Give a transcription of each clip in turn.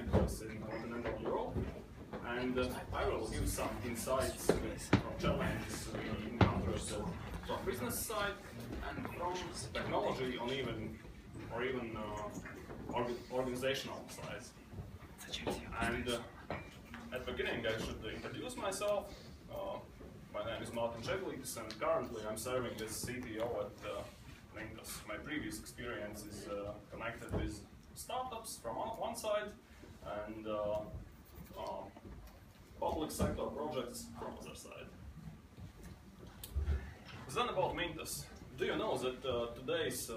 marketplace in continental Europe, and I will give some insights from challenges we encountered from business side and from technology or even organizational side. And at the beginning, I should introduce myself. My name is Martins Eglitis, and currently I'm serving as CTO at Martins. My previous experience is connected with startups from one side and public sector projects from the other side. Then about Mintos. Do you know that today's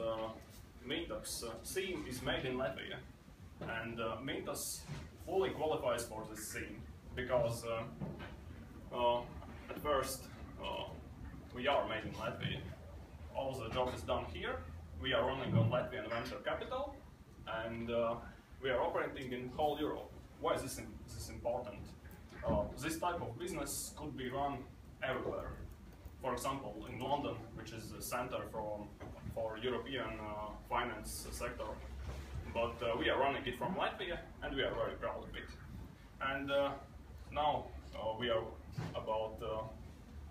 Mintos theme is made in Latvia? And Mintos fully qualifies for this theme because at first we are made in Latvia. All the job is done here. We are running on Latvian venture capital, and we are operating in whole Europe. Why is this important? This type of business could be run everywhere. For example, in London, which is the center for European finance sector. But we are running it from Latvia, and we are very proud of it. And now we are about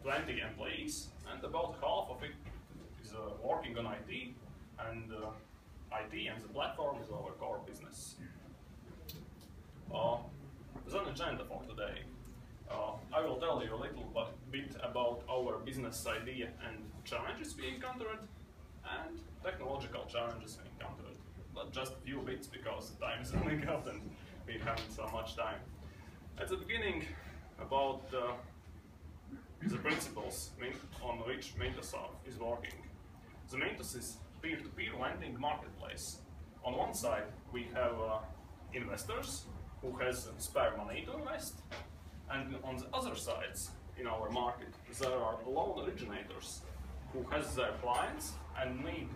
20 employees, and about half of it is working on IT, and IT and the platform is our core business. The agenda for today. I will tell you a little bit about our business idea and challenges we encountered, and technological challenges we encountered. But just a few bits because the time is running out and we haven't so much time. At the beginning, about the principles on which Mintos is working. The Mintos is peer-to-peer lending marketplace. On one side, we have investors who has spare money to invest, and on the other sides in our market, there are loan originators who has their clients and need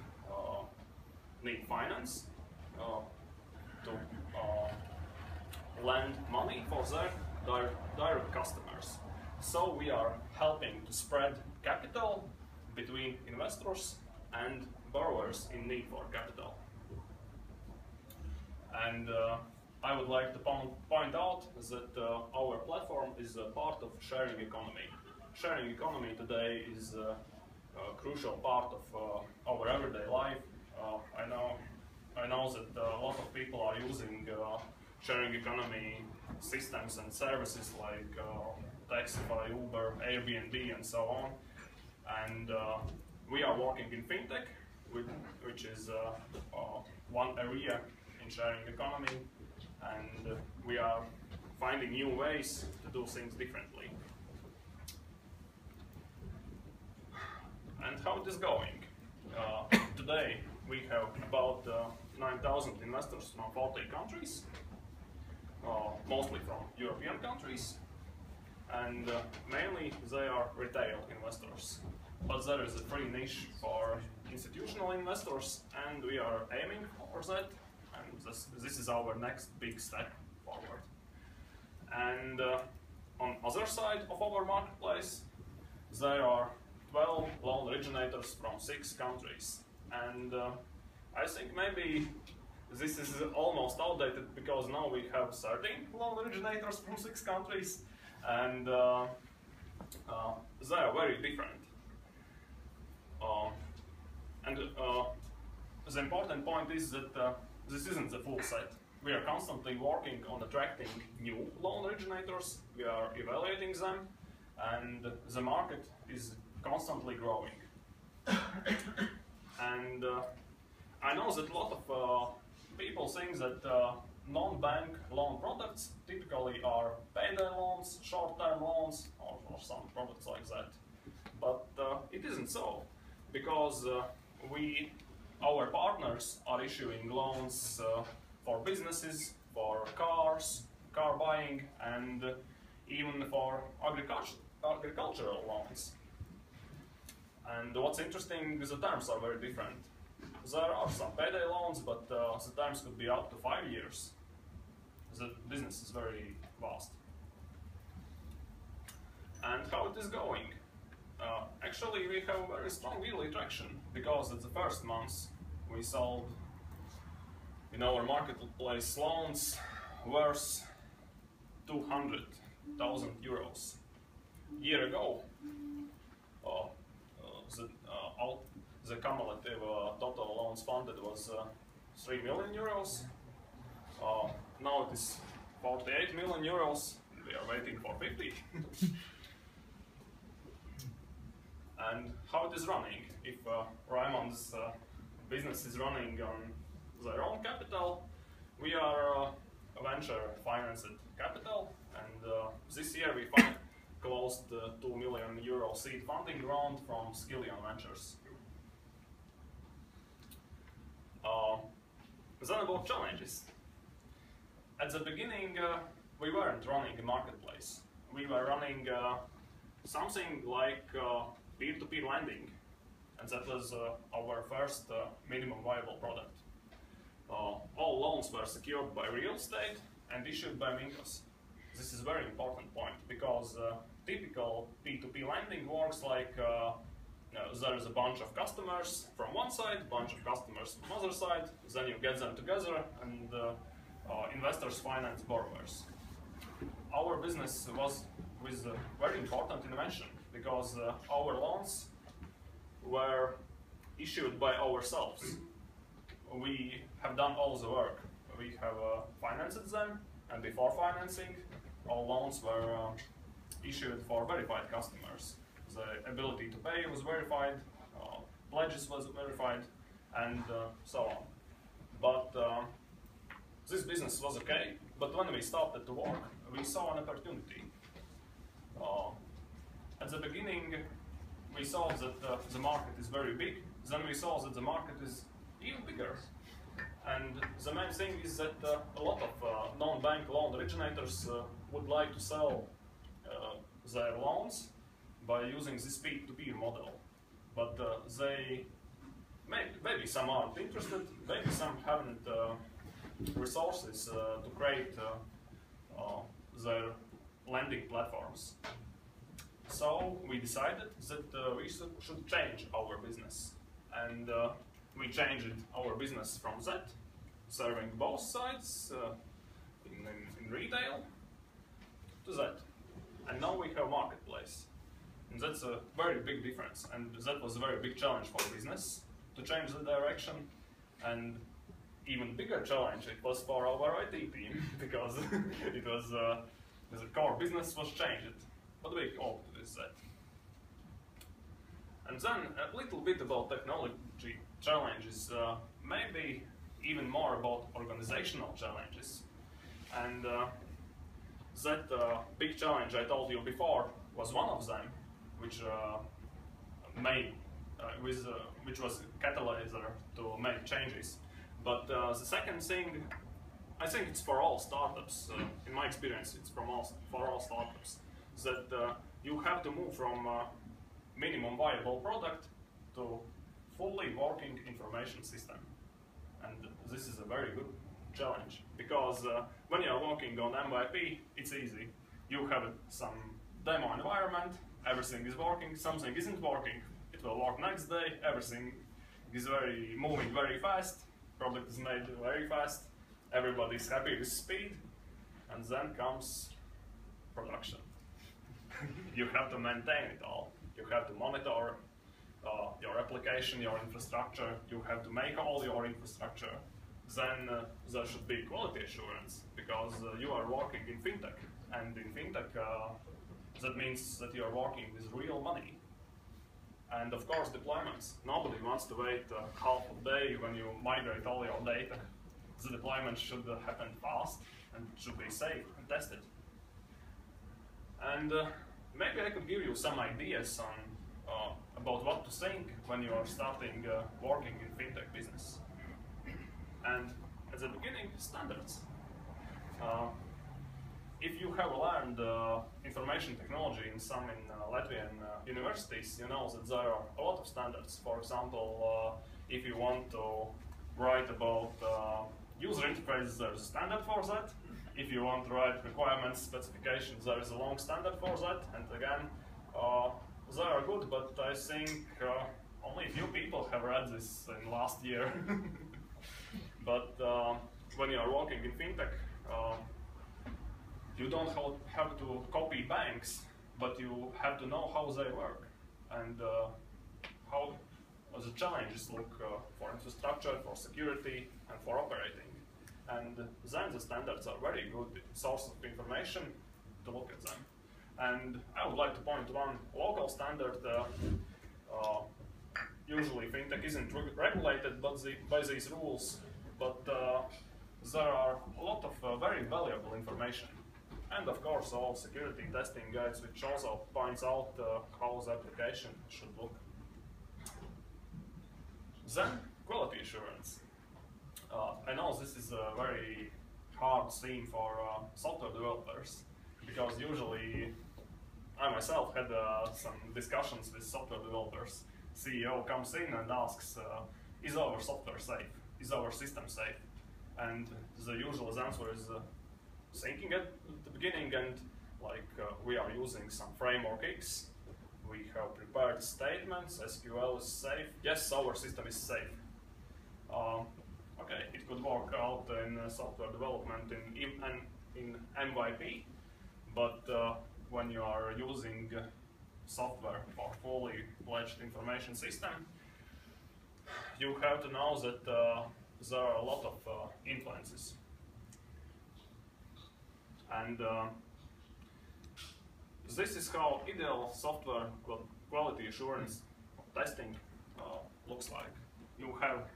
finance to lend money for their direct customers. So we are helping to spread capital between investors and borrowers in need for capital. And I would like to point out that our platform is a part of sharing economy. Sharing economy today is a crucial part of our everyday life. I know that a lot of people are using sharing economy systems and services like Taxify, Uber, Airbnb, and so on. And we are working in fintech, which is one area in sharing economy, and we are finding new ways to do things differently. And how it is going? Today we have about 9,000 investors from 40 countries, mostly from European countries, and mainly they are retail investors. But there is a free niche for institutional investors, and we are aiming for that, and this is our next big step forward. And on the other side of our marketplace, there are 12 loan originators from 6 countries. And I think maybe this is almost outdated because now we have 13 loan originators from 6 countries, and they are very different. The important point is that this isn't the full set. We are constantly working on attracting new loan originators, we are evaluating them, and the market is constantly growing. And I know that a lot of people think that non-bank loan products typically are payday loans, short-term loans, or some products like that. But it isn't so, because our partners are issuing loans for businesses, for cars, car buying, and even for agricultural loans. And what's interesting is the terms are very different. There are some payday loans, but the terms could be up to 5 years. The business is very vast. And how it is going? Actually, we have very strong early traction, because at the first months we sold in our marketplace loans worth 200,000 euros. A year ago, the cumulative total loans funded was 3 million euros. Now it is 48 million euros. We are waiting for 50. And how it is running? If Raimond's business is running on their own capital, we are a venture financed capital, and this year we closed the 2 million euro seed funding round from Skillion Ventures. Then about challenges. At the beginning, we weren't running a marketplace. We were running something like peer-to-peer lending, and that was our first minimum viable product. All loans were secured by real estate and issued by Minkos. This is a very important point, because typical P2P lending works like there is a bunch of customers from one side, a bunch of customers from other side, then you get them together, and investors finance borrowers. Our business was with a very important invention, because our loans were issued by ourselves. We have done all the work. We have financed them, and before financing, all loans were issued for verified customers. The ability to pay was verified, pledges was verified, and so on. But this business was okay, but when we started to work, we saw an opportunity. At the beginning, we saw that the market is very big. Then we saw that the market is even bigger. And the main thing is that a lot of non-bank loan originators would like to sell their loans by using this peer-to-peer model. But maybe some aren't interested, maybe some haven't resources to create their lending platforms. So we decided that we should change our business. And we changed our business from that, serving both sides in retail, to that. And now we have marketplace. And that's a very big difference. And that was a very big challenge for business to change the direction. And even bigger challenge it was for our IT team, because it was the core business was changed. But we coped with that. And then a little bit about technology challenges, maybe even more about organizational challenges. And that big challenge I told you before was one of them, which which was a catalyzer to make changes. But the second thing, I think it's for all startups. In my experience, it's for all startups, that you have to move from minimum viable product to fully working information system. And this is a very good challenge, because when you are working on MVP, it's easy. You have some demo environment, everything is working, something isn't working, it will work next day, everything is moving very fast, product is made very fast, everybody's happy with speed, and then comes production. You have to maintain it all. You have to monitor your application, your infrastructure. You have to make all your infrastructure. Then there should be quality assurance, because you are working in fintech, and in fintech that means that you are working with real money. And of course, deployments. Nobody wants to wait half a day when you migrate all your data. The deployment should happen fast and should be safe and tested. And maybe I could give you some ideas on about what to think when you are starting working in fintech business. And at the beginning, standards. If you have learned information technology in some Latvian universities, you know that there are a lot of standards. For example, if you want to write about user interfaces, there is a standard for that. If you want to write requirements, specifications, there is a long standard for that. And again, they are good, but I think only a few people have read this in last year. But when you are working in fintech, You don't have to copy banks, but you have to know how they work and how the challenges look for infrastructure, for security, and for operating. And then the standards are very good source of information to look at them. And I would like to point to one local standard. Usually fintech isn't regulated by these rules, but there are a lot of very valuable information. And of course all security testing guides, which also points out how the application should look. Then quality assurance. I know this is a very hard theme for software developers, because usually I myself had some discussions with software developers. CEO comes in and asks, is our software safe? Is our system safe? And the usual answer is thinking at the beginning, and we are using some framework X. We have prepared statements, SQL is safe. Yes, our system is safe. Okay, it could work out in software development in MVP, but when you are using software for fully fledged information system, you have to know that there are a lot of influences. And this is how ideal software quality assurance testing looks like. You have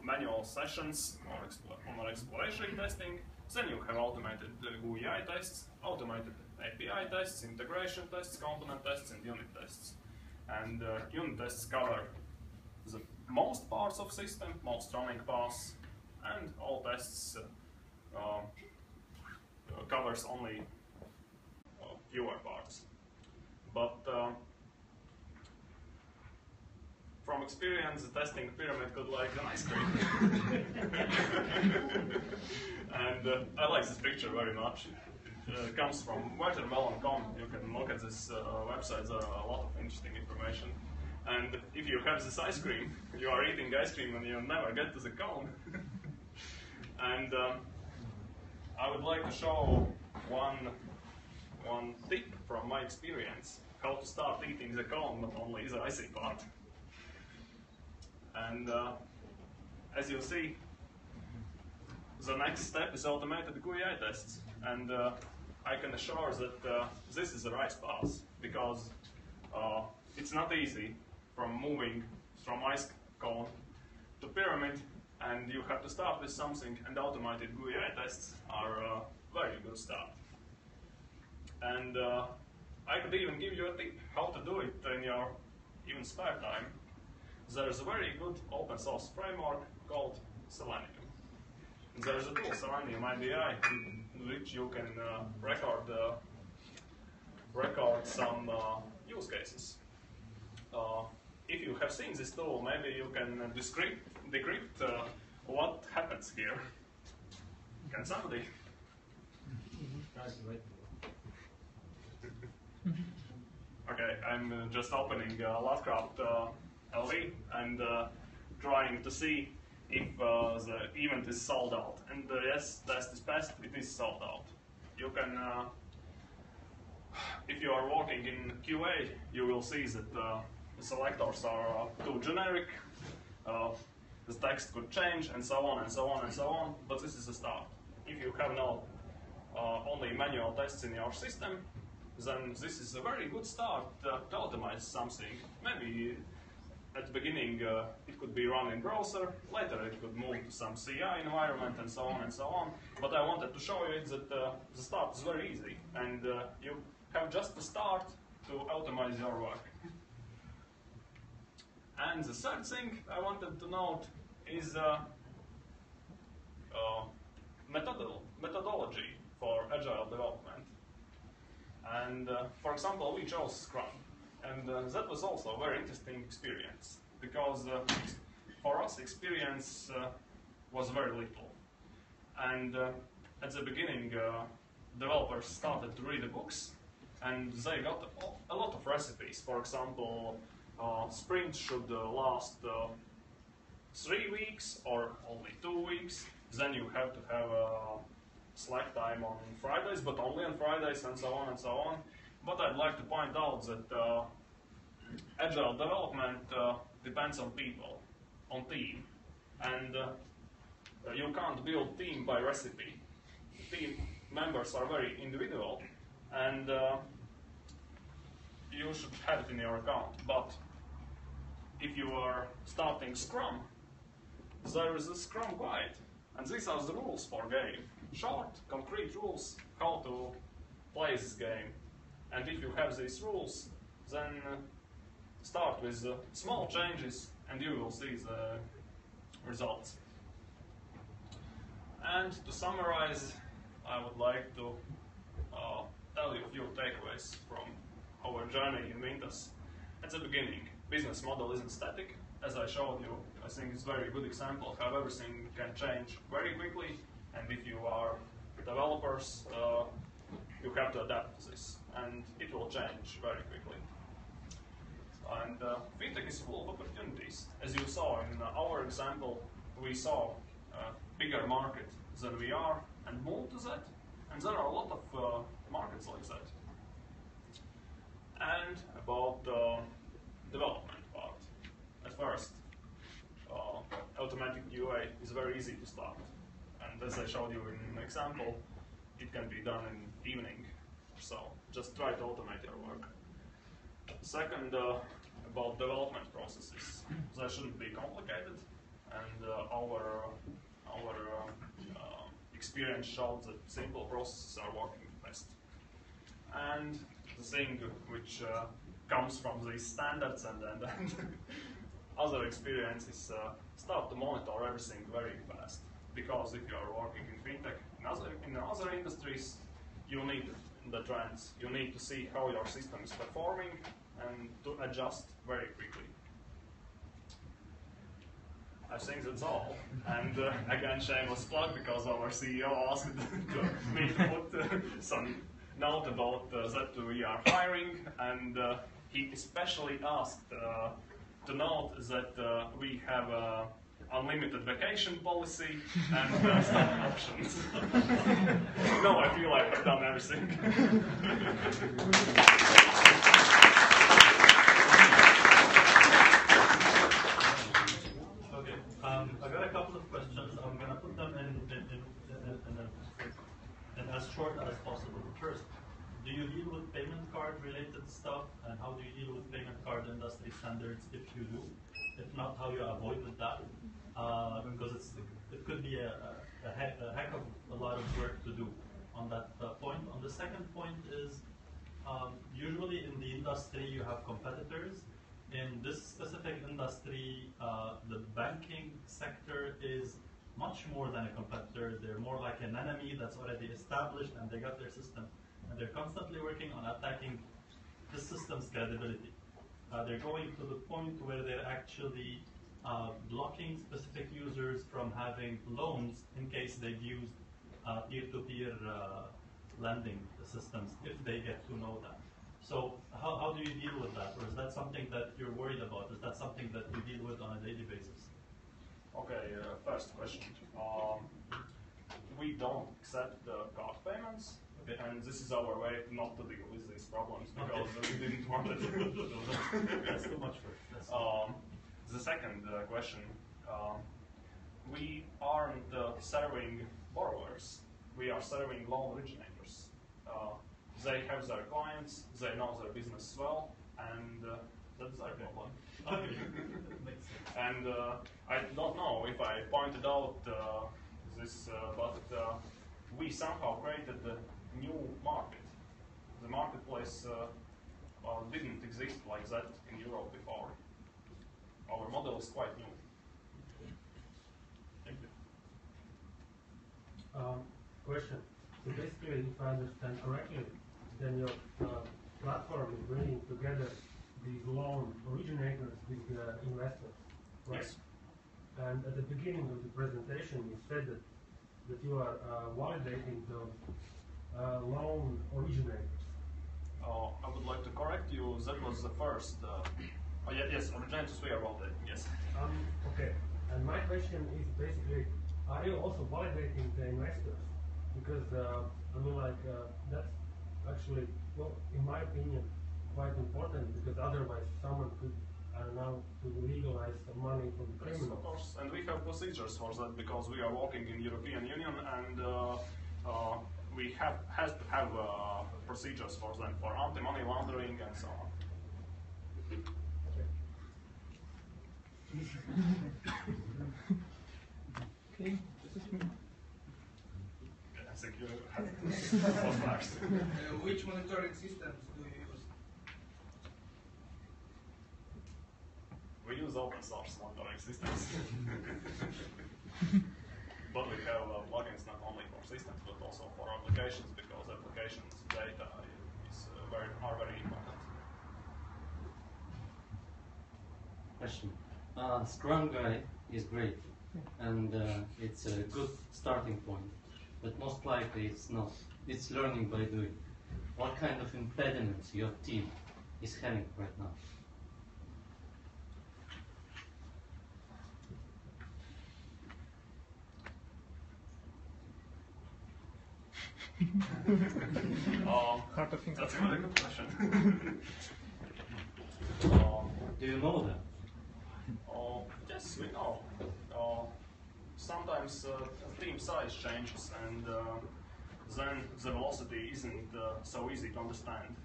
manual sessions on exploratory testing, then you have automated GUI tests, automated API tests, integration tests, component tests, and unit tests. And unit tests cover the most parts of system, most running paths, and all tests covers only fewer parts. But from experience, the testing pyramid could like an ice cream. And I like this picture very much. It comes from watermelon.com. You can look at this website. There are a lot of interesting information. And if you have this ice cream, you are eating ice cream and you never get to the cone. And I would like to show one tip from my experience, how to start eating the cone, not only the icy part. And as you see, the next step is automated GUI tests. And I can assure that this is the right path, because it's not easy from moving from ice cone to pyramid, and you have to start with something, and automated GUI tests are a very good start. And I could even give you a tip how to do it in your even spare time. There's a very good open source framework called Selenium. And there's a tool, Selenium IDI, in which you can record some use cases. If you have seen this tool, maybe you can decrypt what happens here. Can somebody? Okay, I'm just opening Lovecraft LV and trying to see if the event is sold out. And yes, test is passed, it is sold out. You can, if you are working in QA, you will see that the selectors are too generic, the text could change, and so on and so on and so on, but this is a start. If you have now only manual tests in your system, then this is a very good start to automate something. Maybe at the beginning it could be run in browser, later it could move to some CI environment, and so on and so on. But I wanted to show you that the start is very easy, and you have just to start to automate your work. And the third thing I wanted to note is methodology for agile development. And for example, we chose Scrum. And that was also a very interesting experience, because for us experience was very little. And at the beginning, developers started to read the books, and they got a lot of recipes. For example, sprints should last 3 weeks or only 2 weeks. Then you have to have slack time on Fridays, but only on Fridays, and so on and so on. But I'd like to point out that agile development depends on people, on team, and you can't build team by recipe. Team members are very individual, and you should have it in your account. But if you are starting Scrum, there is a Scrum guide, and these are the rules for game. Short, concrete rules how to play this game. And if you have these rules, then start with small changes, and you will see the results. And to summarize, I would like to tell you a few takeaways from our journey in Vintas. At the beginning, business model isn't static. As I showed you, I think it's a very good example of how everything can change very quickly, and if you are developers, you have to adapt to this, and it will change very quickly. And fintech is full of opportunities. As you saw in our example, we saw a bigger market than we are and moved to that, and there are a lot of markets like that. And about the development part. At first, automatic UA is very easy to start. And as I showed you in an example, it can be done in evening. So just try to automate your work. Second, about development processes. They shouldn't be complicated, and our experience shows that simple processes are working best. And the thing which comes from these standards and other experiences, start to monitor everything very fast. Because if you are working in fintech, in other industries, you need the trends. You need to see how your system is performing and to adjust very quickly. I think that's all. And again, shameless plug, because our CEO asked me to put some note about that we are hiring, and he especially asked to note that we have unlimited vacation policy and stock options. No, I feel like I've done everything. Okay, I got a couple of questions. I'm going to put them in as short as possible. First, do you deal with payment card related stuff, and how do you deal with payment card industry standards if you do? If not, how you avoided that? Because it could be a heck of a lot of work to do on that point. On the second point is, usually in the industry you have competitors. In this specific industry, the banking sector is much more than a competitor. They're more like an enemy that's already established, and they got their system. And they're constantly working on attacking the system's credibility. They're going to the point where they're actually blocking specific users from having loans in case they've used peer-to-peer lending systems, if they get to know that. So how do you deal with that? Or is that something that you're worried about? Is that something that you deal with on a daily basis? Okay, first question. We don't accept card payments, okay, and this is our way not to deal with these problems, because we didn't want to do that. That's too much work. The second question, we aren't serving borrowers, we are serving loan originators. They have their clients, they know their business well, and that's their problem. Okay. Makes sense. And I don't know if I pointed out this, but we somehow created a new market. The marketplace didn't exist like that in Europe before. Our model is quite new. Thank you. Question. So basically, if I understand correctly, then your platform is bringing together these loan originators with the investors, right? Yes. And at the beginning of the presentation, you said that you are validating the loan originators. I would like to correct you. That was the first. Yes, originators we are validating. Yes. Okay. And my question is basically, are you also validating the investors? because I mean, like that's actually, well, in my opinion, quite important because otherwise someone could, I don't know, to legalize some money from Yes, criminals. of course, and we have procedures for that because we are working in European Union and we has to have procedures for them for anti-money laundering and so on. Okay. I think you have Which monitoring systems do you use? We use open source monitoring systems. But we have plugins not only for systems but also for applications because applications data is are very important. Question. Scrum Guide is great and it's a good starting point, but most likely it's not. It's learning by doing. What kind of impediments your team is having right now? Hard to think That's of. a very good question. Do you know that? Yes, we know. Sometimes team size changes and then the velocity isn't so easy to understand.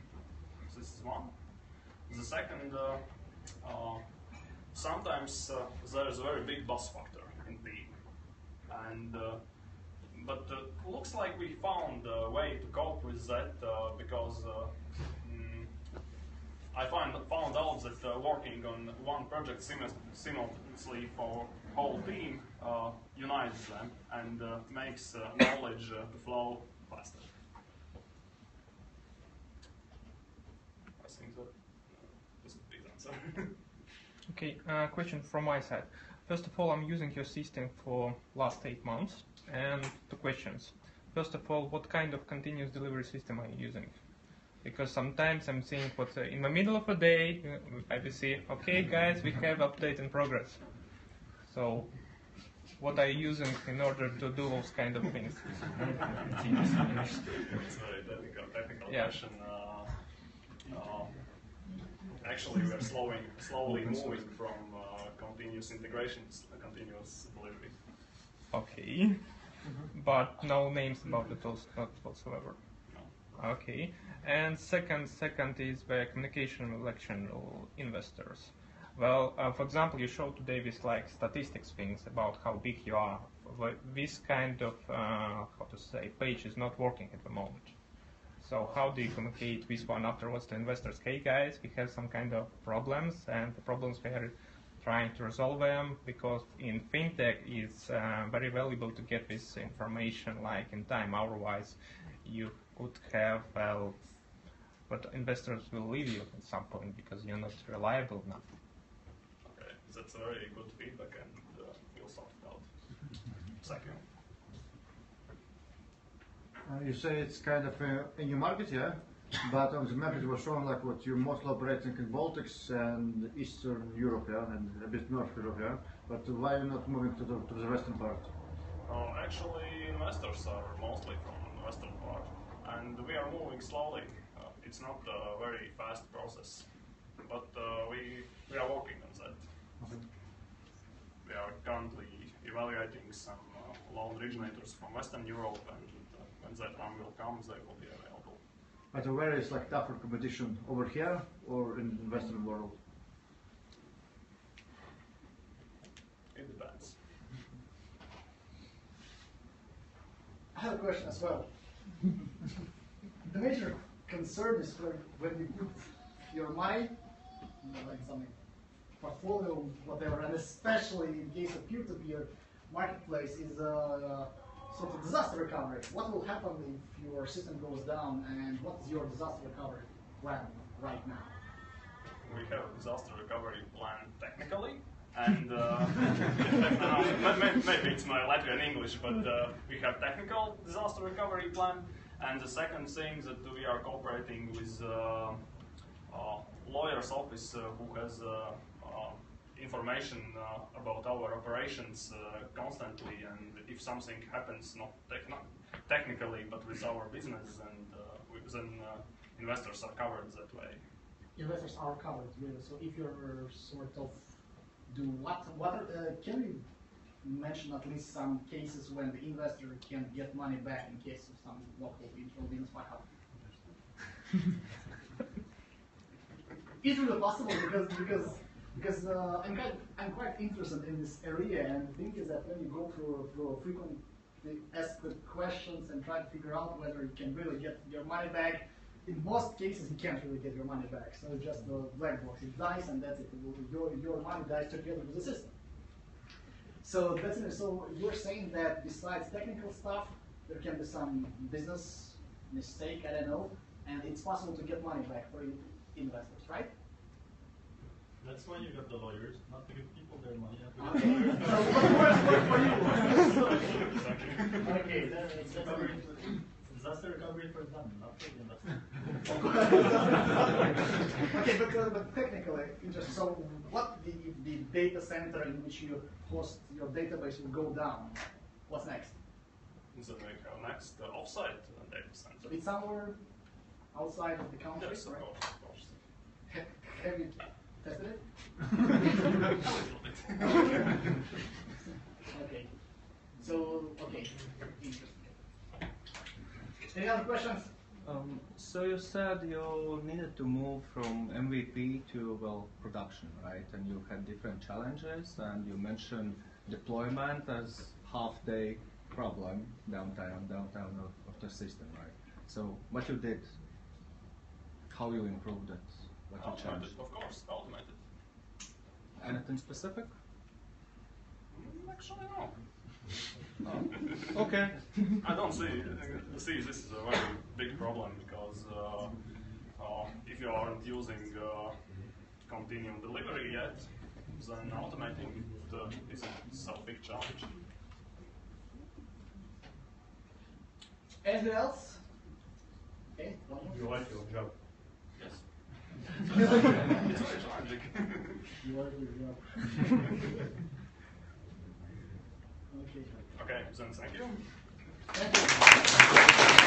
This is one. The second, sometimes there is a very big buzz factor in team, and but looks like we found a way to cope with that because I found out that working on one project simultaneously for whole team unites them and makes knowledge flow faster. I think that this would be the answer. Okay, question from my side. First of all, I'm using your system for last 8 months, and 2 questions. First of all, what kind of continuous delivery system are you using? Because sometimes I'm seeing what in the middle of a day, I will see, okay guys, we have update in progress. So, what are you using in order to do those kind of things? It's a very technical Yeah. question. Actually, we are slowly moving from continuous integrations to continuous delivery. Okay, but no names about the tools, not whatsoever. No. Okay, and second is the communication with external investors. Well, for example, you showed today this like statistics things about how big you are. This kind of how to say page is not working at the moment. So how do you communicate with one afterwards to investors? Hey guys, we have some kind of problems, and the problems we are trying to resolve them, because in fintech it's very valuable to get this information like in time. Otherwise, you could have but investors will leave you at some point because you're not reliable enough. Okay, that's a very good feedback, and we'll sort it out. Thank you. You say it's kind of a new market, yeah? But on the map it was shown like what you're mostly operating in Baltics and Eastern Europe, yeah, and a bit North Europe, yeah? But why are you not moving to the western part? Actually, investors are mostly from the western part, and we are moving slowly. It's not a very fast process, but we are working on that. Okay. We are currently evaluating some loan originators from Western Europe, and when that time will come, they will be available. But where is like tougher competition, over here or in the Western world? It depends. I have a question as well. The major concern is when you put your money in some portfolio, whatever, and especially in case of peer-to-peer marketplace, is sort of disaster recovery. What will happen if your system goes down, and what is your disaster recovery plan right now? We have a disaster recovery plan technically, and maybe it's my Latvian English, but we have technical disaster recovery plan. And the second thing that we are cooperating with lawyer's office who has information about our operations constantly, and if something happens not technically, but with our business, and then investors are covered that way. Investors are covered, really. So if you're sort of can you mention at least some cases when the investor can get money back in case of some local internal business fuck up? It's really possible because I'm quite interested in this area, and the thing is that when you go through frequently ask the questions and try to figure out whether you can really get your money back, in most cases you can't really get your money back. So it's just the black box, it dies and that's it. Your money dies together with the system. So that's it. So you're saying that besides technical stuff, there can be some business mistake, I don't know, and it's possible to get money back for investors, right? That's why you got the lawyers, not to give people their money. Okay, that's disaster recovery for them, not for the investor. Okay, but technically, just so what the data center in which you host your database will go down? What's next? So we have next offsite data center. So it's somewhere outside of the country, Yes, right? of course. Have you tested it? A little bit. Okay. So, okay. Interesting. Any other questions? So you said you needed to move from MVP to, well, production, right? And you had different challenges, and you mentioned deployment as half-day problem, downtime of the system, right? So what you did, how you improved it, what you changed? Of course, automated. Anything specific? Actually, no. Oh, okay. I don't see this is a very big problem because if you aren't using continuum delivery yet, then automating it isn't so big challenge. Anything else? Okay. You like your job. Yes. It's very challenging. You like your job. Okay. Okay, then thank you. Thank you.